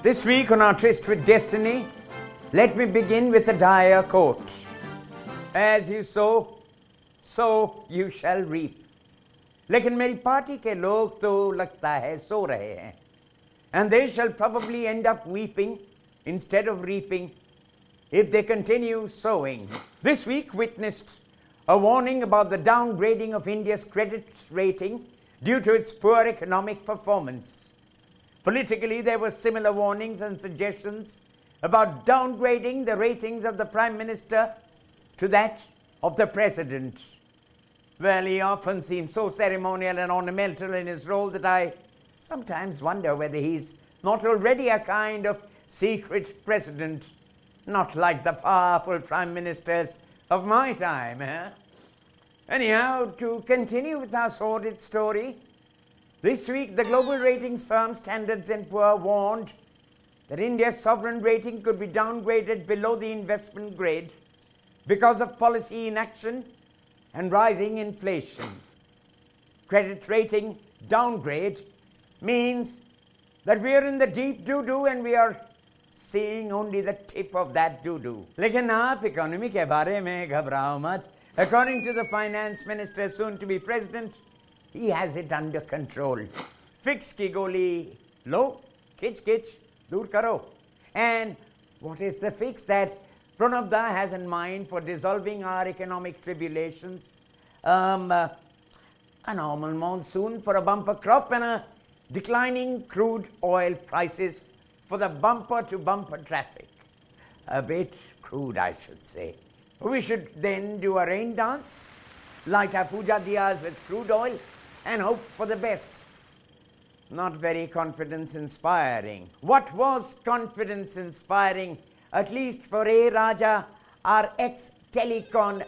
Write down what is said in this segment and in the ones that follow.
This week on our tryst with destiny, let me begin with a dire quote. As you sow, so you shall reap. लेकिन मेरी party के लोग तो लगता है सो रहे हैं. And they shall probably end up weeping instead of reaping if they continue sowing. This week witnessed a warning about the downgrading of India's credit rating due to its poor economic performance. Politically, there were similar warnings and suggestions about downgrading the ratings of the Prime Minister to that of the President. Well, he often seems so ceremonial and ornamental in his role that I sometimes wonder whether he's not already a kind of secret president, not like the powerful prime ministers of my time. Anyhow, to continue with our sordid story, this week the global ratings firm Standard & Poor's warned that India's sovereign rating could be downgraded below the investment grade because of policy inaction and rising inflation. Credit rating downgrade means that we are in the deep doo-doo and we are seeing only the tip of that doo-doo. लेकिन आप economy के बारे में घबराओ मत. According to the finance minister, soon to be president, he has it under control. Fix की गोली लो, खिच खिच दूर करो. And what is the fix that Pranab-da has in mind for dissolving our economic tribulations? A normal monsoon for a bumper crop and a declining crude oil prices for the bumper-to-bumper traffic. A bit crude, I should say. We should then do a rain dance, light our puja diyas with crude oil, and hope for the best. Not very confidence-inspiring. What was confidence-inspiring, at least for A. Raja, our ex-telecom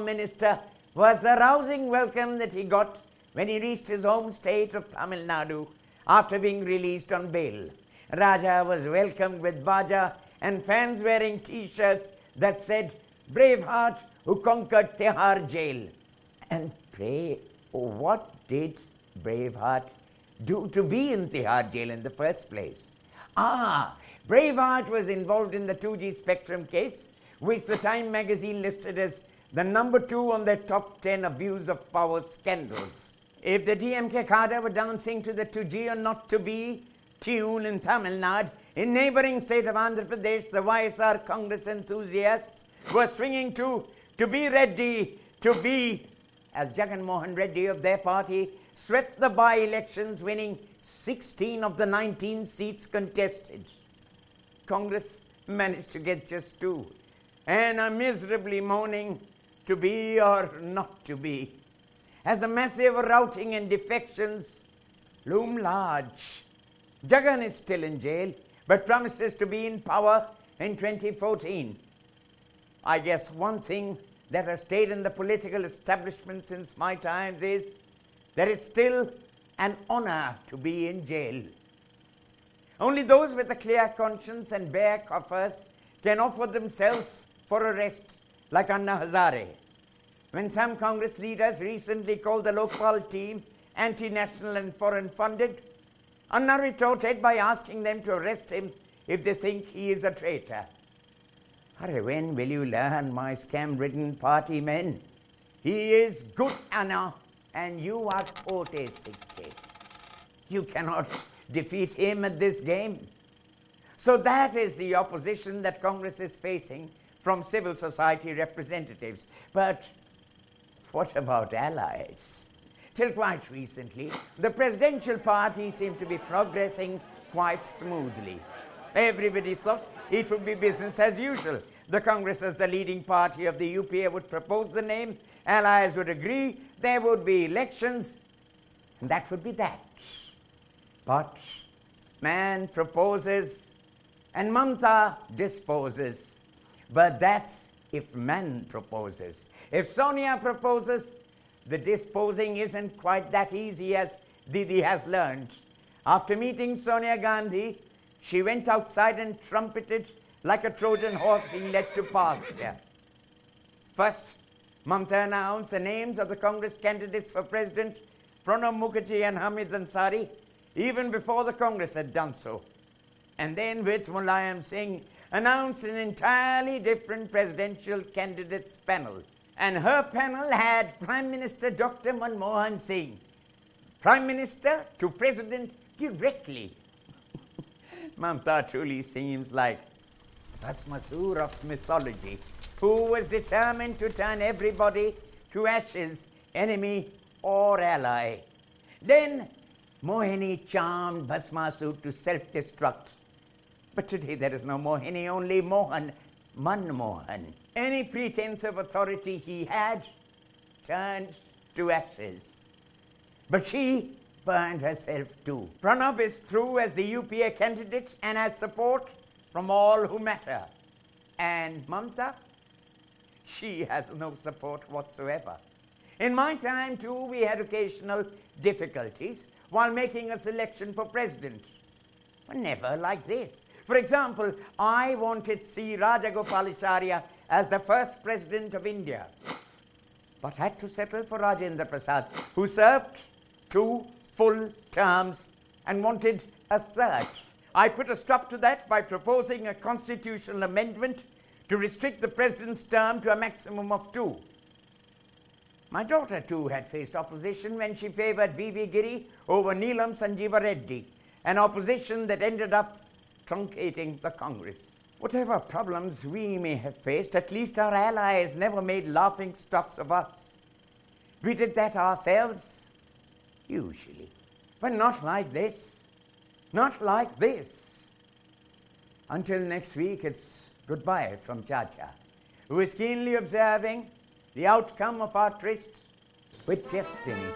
minister, was the rousing welcome that he got when he reached his home state of Tamil Nadu after being released on bail. Raja was welcomed with baja and fans wearing T-shirts that said, "Braveheart who conquered Tihar jail." And pray, what did Braveheart do to be in Tihar jail in the first place? Braveheart was involved in the 2G spectrum case, which the Time magazine listed as the #2 on their top 10 abuse of power scandals. If the DMK cadre were dancing to the 2G or not to be tune in Tamil Nadu, in neighboring state of Andhra Pradesh, the YSR Congress enthusiasts were swinging to be ready to be, as Jagan Mohan Reddy of their party swept the by-elections, winning 16 of the 19 seats contested. Congress managed to get just 2 and are miserably moaning to be or not to be, as the massive routing and defections loom large. Jagan is still in jail, but promises to be in power in 2014. I guess one thing that has stayed in the political establishment since my times is that it's still an honor to be in jail. Only those with a clear conscience and bare coffers can offer themselves for arrest, like Anna Hazare. When some Congress leaders recently called the Lokpal team anti-national and foreign-funded, Anna retorted by asking them to arrest him if they think he is a traitor. When will you learn, my scam-ridden party men? He is good, Anna, and you are kote sikke. You cannot defeat him at this game. So that is the opposition that Congress is facing from civil society representatives. But what about allies? Till quite recently, the presidential party seemed to be progressing quite smoothly. Everybody thought it would be business as usual. The Congress, as the leading party of the UPA, would propose the name, allies would agree, there would be elections, and that would be that. But man proposes and Mamta disposes. But that's if man proposes. If Sonia proposes, the disposing isn't quite that easy, as Didi has learned. After meeting Sonia Gandhi, she went outside and trumpeted like a Trojan horse being led to pasture. First, Mamta announced the names of the Congress candidates for president, Pranab Mukherjee and Hamid Ansari, even before the Congress had done so. And then, with Mulayam Singh, announced an entirely different presidential candidates panel. And her panel had Prime Minister Dr. Manmohan Singh, Prime Minister to President directly. Mamta truly seems like Bhasmasur of mythology, who was determined to turn everybody to ashes, enemy or ally. Then Mohini charmed Bhasmasur to self-destruct. But today there is no Mohini, only Mohan, Manmohan. Any pretense of authority he had turned to ashes. But she burned herself too. Pranab is through as the UPA candidate and has support from all who matter. And Mamta, she has no support whatsoever. In my time too, we had occasional difficulties while making a selection for president. But never like this. For example, I wanted C. Rajagopalacharya as the first president of India, but had to settle for Rajendra Prasad, who served 2 full terms and wanted a third. I put a stop to that by proposing a constitutional amendment to restrict the president's term to a maximum of 2. My daughter too had faced opposition when she favored V.V. Giri over Neelam Sanjeeva Reddy, an opposition that ended up truncating the Congress. Whatever problems we may have faced, at least our allies never made laughing stocks of us. We did that ourselves, usually. But not like this. Not like this. Until next week, it's goodbye from Chacha, who is keenly observing the outcome of our tryst with destiny.